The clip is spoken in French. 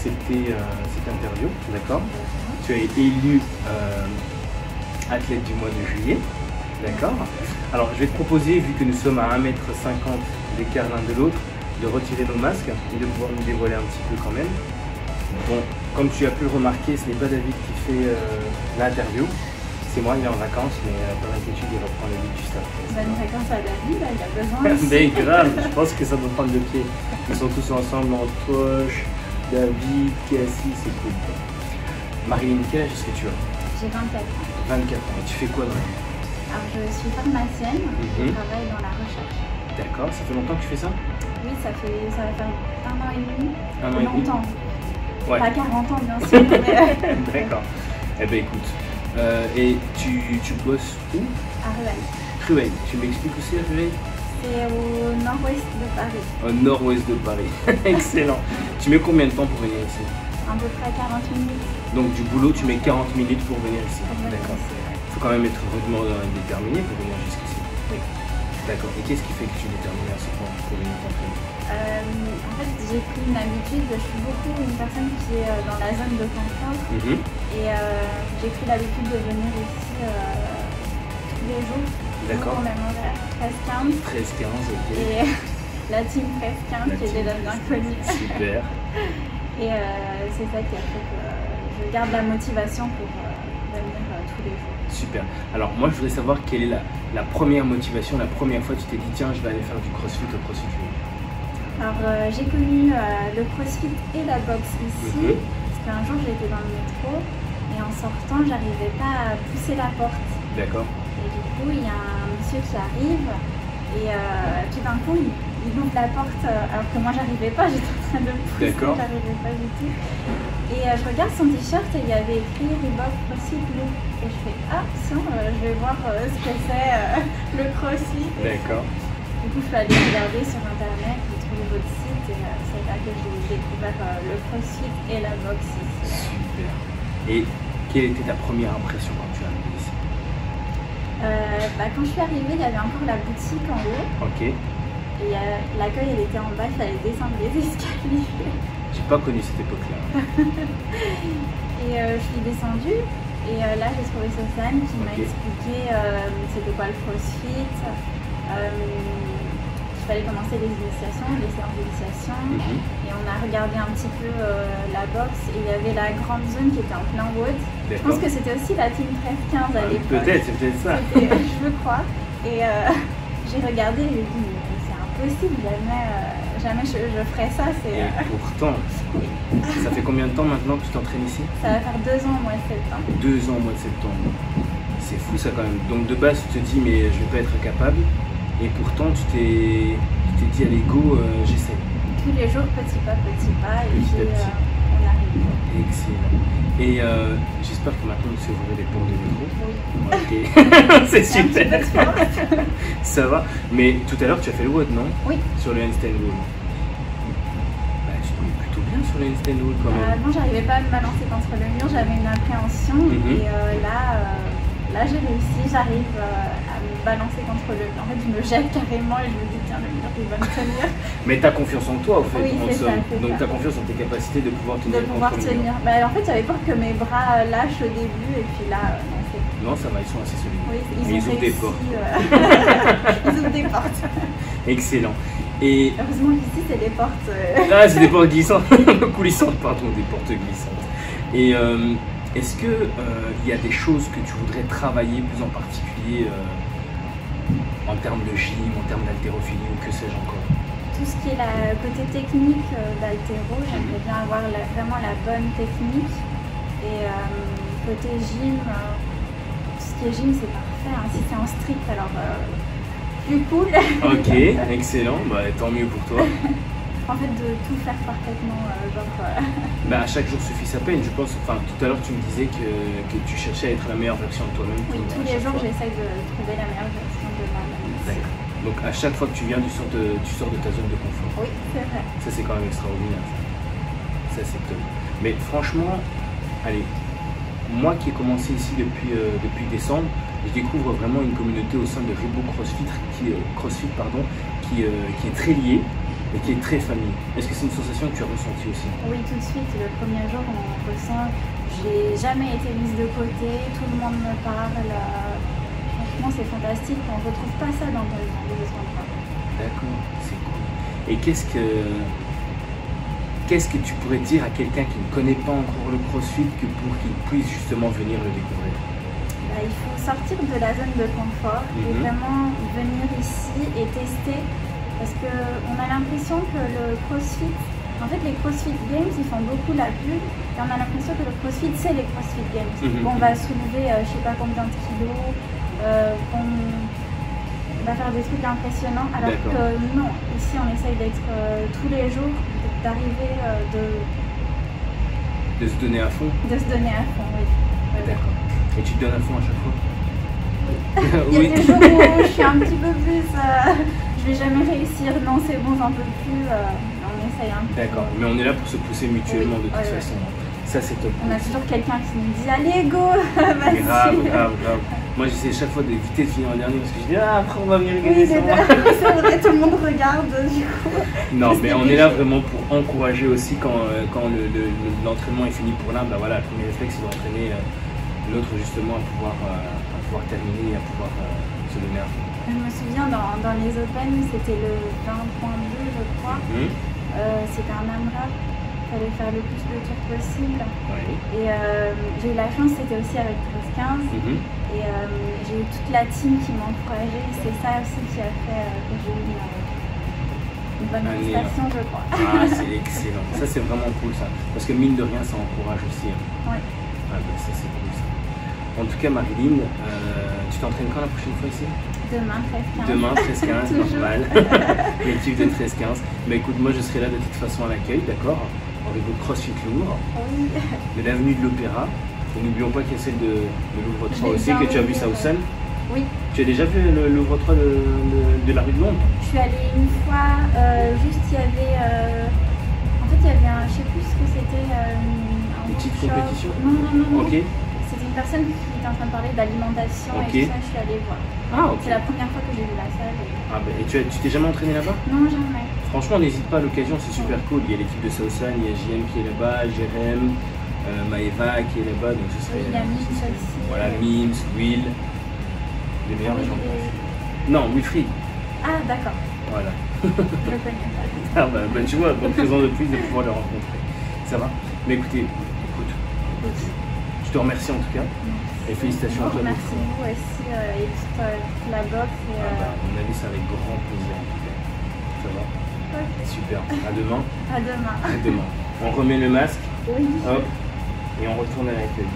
accepté cette interview, d'accord? Tu as été élu athlète du mois de juillet, d'accord? Alors je vais te proposer, vu que nous sommes à 1,50 m d'écart l'un de l'autre, de retirer nos masques et de pouvoir nous dévoiler un petit peu quand même. Bon, comme tu as pu le remarquer, ce n'est pas David qui fait l'interview. C'est moi, il est en vacances, mais pas d'inquiétude, il reprend le lead juste après. Bonne vacances à David, là, il a besoin aussi. Mais grave, je pense que ça doit prendre le pied. Ils sont tous ensemble, Antoche, David, Cassie, c'est cool. Marilyn, quel âge est-ce que tu as? J'ai 24 ans. 24 ans. Et tu fais quoi dans la vie? Alors, je suis pharmacienne, je travaille dans la recherche. D'accord, ça fait longtemps que tu fais ça? Oui, ça va faire 1 an et demi. Un an et demi? Longtemps. Ouais. Pas 40 ans, bien sûr. Mais... D'accord. Eh ben écoute, et tu bosses où? À Rueil. Rueil. Tu m'expliques aussi à Rueil? C'est au nord-ouest de Paris. Au nord-ouest de Paris. Excellent. Tu mets combien de temps pour venir ici? À peu près 40 minutes. Donc du boulot, tu mets 40 minutes pour venir ici. D'accord. Ouais. Il faut quand même être rudement déterminé pour venir jusqu'ici. Oui. D'accord. Et qu'est-ce qui fait que tu es déterminé à ce point pour venir t'entraîner? En fait, j'ai pris une habitude, je suis beaucoup une personne qui est dans la zone de confort. Et j'ai pris l'habitude de venir ici tous les jours. D'accord. Au même horaire, 13-15. 13-15, ok. Et la team 13-15 qui est déjà bien connue. Super. Et c'est ça qui a fait que je garde la motivation pour venir tous les jours. Super. Alors moi je voudrais savoir quelle est la première motivation, la première fois que tu t'es dit tiens je vais aller faire du crossfit au CrossFit Rueil. Alors j'ai connu le crossfit et la boxe ici, parce qu'un jour j'étais dans le métro et en sortant j'arrivais pas à pousser la porte. D'accord. Et du coup il y a un monsieur qui arrive et tout d'un coup il ouvre la porte alors que moi j'arrivais pas, j'étais en train de pousser, j'arrivais pas du tout. Et je regarde son t-shirt et il y avait écrit Reebok CrossFit Loop. Et je fais ah tiens, je vais voir ce que c'est le CrossFit. D'accord. Du coup je suis allée regarder sur internet, j'ai trouvé votre site et c'est là que j'ai découvert le CrossFit et la boxe ici. Super. Et quelle était ta première impression quand tu es arrivée ici? Quand je suis arrivée, il y avait encore la boutique en haut. Ok. Et l'accueil elle était en bas, il fallait descendre les escaliers. J'ai pas connu cette époque-là. Et je suis descendue et là j'ai trouvé Sofiane qui m'a expliqué c'était quoi le CrossFit, qu'il fallait commencer les initiations, les séances d'initiation. Et on a regardé un petit peu la boxe et il y avait la grande zone qui était en plein road. Je pense que c'était aussi la team 13-15 à l'époque. Peut-être, c'est peut-être ça. Je crois. Et j'ai regardé et j'ai dit c'est impossible, jamais je ferais ça. Et pourtant, ça fait combien de temps maintenant que tu t'entraînes ici? Ça va faire 2 ans au mois de septembre. 2 ans au mois de septembre. C'est fou ça quand même. Donc de base tu te dis mais je vais pas être capable. Et pourtant tu t'es dit allez go, j'essaie. Tous les jours petit pas et puis on arrive. Excellent. Et j'espère que maintenant tu sais ouvrir les portes de métro. Oui. Ok. C'est super. Ça va. Mais tout à l'heure tu as fait le WOD, non? Oui. Sur le handstand wall. Bah, tu te mets plutôt bien sur le handstand wall quand même. Avant j'arrivais pas à me balancer contre le mur, j'avais une appréhension. Et là j'ai réussi, j'arrive à me balancer contre le mur. En fait je me jette carrément et je me dis tiens le mur il va me tenir. Mais tu as confiance en toi au fait. Oui, c'est ça. Donc tu as confiance en tes capacités de pouvoir tenir contre le mur. En fait j'avais peur que mes bras lâchent au début et puis là non c'est... Non ça va, ils sont assez solides. Oui, ils ouvrent des portes. Ils ouvrent des portes. Excellent. Et heureusement qu'ici c'est des portes. Ah c'est des portes glissantes. Coulissantes pardon, des portes glissantes. Et est-ce que il y a des choses que tu voudrais travailler plus en particulier en termes de gym, en termes d'haltérophilie ou que sais-je encore? Tout ce qui est la côté technique d'haltéro, j'aimerais bien avoir vraiment la bonne technique. Et côté gym, tout ce qui est gym c'est parfait. Hein. Si c'est en strict alors plus cool. Ok, excellent, bah, tant mieux pour toi. En fait de tout faire parfaitement, Bah, à chaque jour suffit sa peine, je pense. Enfin, tout à l'heure tu me disais que tu cherchais à être la meilleure version de toi-même. Oui, tous les jours j'essaye de trouver la meilleure version de moi-même. D'accord. Donc à chaque fois que tu viens, tu sors de ta zone de confort. Oui, c'est vrai. Ça c'est quand même extraordinaire. Ça c'est top. Mais franchement, allez, moi qui ai commencé ici depuis décembre, je découvre vraiment une communauté au sein de Reebok CrossFit qui est très liée. et qui est très famille. Est-ce que c'est une sensation que tu as ressentie aussi? Oui, tout de suite. Le premier jour, on ressent. J'ai jamais été mise de côté. Tout le monde me parle. Franchement, c'est fantastique. On ne retrouve pas ça dans les autres endroits. D'accord, c'est cool. Et qu'est-ce que tu pourrais dire à quelqu'un qui ne connaît pas encore le CrossFit pour qu'il puisse justement venir le découvrir? Il faut sortir de la zone de confort et vraiment venir ici et tester. Parce qu'on a l'impression que le CrossFit, en fait les CrossFit Games, ils font beaucoup la pub et on a l'impression que le CrossFit, c'est les CrossFit Games. On va soulever je sais pas combien de kilos, on va faire des trucs impressionnants. Alors que non, ici on essaye d'être tous les jours, d'arriver de se donner à fond. De se donner à fond, oui. D'accord. Et tu te donnes à fond à chaque fois? Il y a des jours où je suis un petit peu plus... je vais jamais réussir, non c'est bon, j'en peux plus, on essaye un peu. D'accord, mais on est là pour se pousser mutuellement de toute façon. Ça c'est top. On a toujours quelqu'un qui nous dit allez go, vas-y. Grave. Moi j'essaie chaque fois d'éviter de finir en dernier parce que je dis après on va venir gagner sans moi. C'est vrai, tout le monde regarde du coup. Non mais on est là vraiment pour encourager aussi quand l'entraînement est fini pour l'un, bah voilà, le premier réflexe c'est d'entraîner l'autre justement à pouvoir terminer et à pouvoir se donner à fond. Je me souviens dans les Open, c'était le 20.2 je crois, c'était un AMRAP. Il fallait faire le plus de tours possible. Et j'ai eu la chance, c'était aussi avec 13-15. Et j'ai eu toute la team qui m'a encouragée. C'est ça aussi qui a fait que j'ai eu une bonne prestation, je crois. Ah, c'est excellent. Ça, c'est vraiment cool, ça. Parce que mine de rien, ça encourage aussi. Oui. Ah, bah, ça, c'est cool, ça. En tout cas, Marilyn, tu t'entraînes quand la prochaine fois ici? Demain, 13-15. Demain, 13-15, normal. L'équipe de 13-15. Mais écoute, moi, je serai là de toute façon à l'accueil, d'accord? Avec vos CrossFit lourds, de l'avenue de l'Opéra. Et n'oublions pas qu'il y a celle de Louvre 3 aussi, que tu as vu Southend. Oui. Tu as déjà vu le Louvre 3 de la rue de Londres? Je suis allée une fois, juste il y avait. En fait, il y avait je sais plus ce que c'était. Une petite compétition? Non. Ok. C'était une personne qui était en train de parler d'alimentation et tout ça, je suis allée voir. Ah, ok. C'est la première fois que j'ai vu la salle. Et tu t'es jamais entraîné là-bas? Non, jamais. Franchement, n'hésite pas à l'occasion, c'est super cool. Il y a l'équipe de Southend, il y a JM qui est là-bas, Jérém, Maëva qui est là-bas. Donc ce serait. Il y a Mims aussi. Voilà, Mims, Will. Les meilleurs gens. Non, Wilfried. Ah, d'accord. Voilà. Je le connais pas. Ah bah tu vois, bonne raison de plus de pouvoir le rencontrer. Ça va? Mais écoute, je te remercie en tout cas. Et félicitations à toi. Merci vous aussi et toute la boxe. On a vu ça avec grand plaisir en tout cas. Ça va? Okay. Super. À demain. À demain. À demain. On remet le masque. Oui. Hop. Et on retourne à l'accueil.